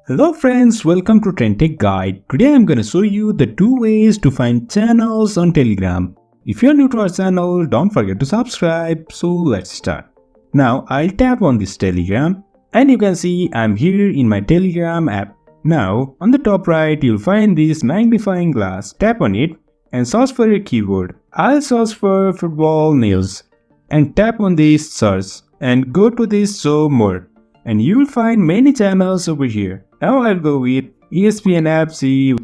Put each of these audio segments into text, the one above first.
Hello friends, welcome to TrendTech Guide. Today I'm going to show you the 2 ways to find channels on Telegram. If you're new to our channel, don't forget to subscribe. So let's start. Now I'll tap on this Telegram and you can see I'm here in my Telegram app. Now on the top right you'll find this magnifying glass. Tap on it and search for a keyword. I'll search for football news and tap on this search and go to this show more. And you will find many channels over here. Now I'll go with ESPN app C.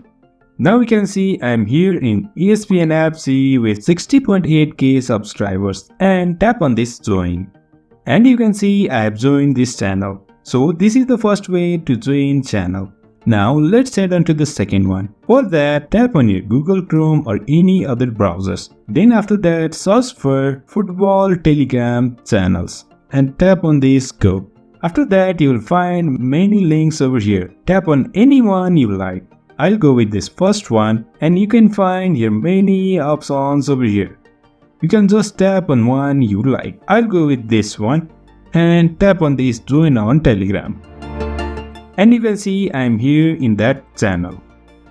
Now we can see I'm here in ESPN app C with 60.8k subscribers and tap on this join. And you can see I have joined this channel. So this is the first way to join channel. Now let's head on to the second one. For that, tap on your Google Chrome or any other browsers. Then after that, search for football Telegram channels and tap on this go. After that, you will find many links over here. Tap on any one you like. I'll go with this first one and you can find here many options over here. You can just tap on one you like. I'll go with this one and tap on this join on Telegram. And you can see I'm here in that channel.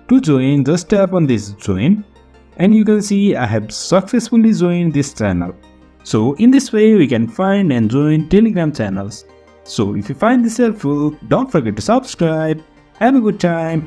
To join, just tap on this join and you can see I have successfully joined this channel. So in this way we can find and join Telegram channels. So if you find this helpful, don't forget to subscribe. Have a good time.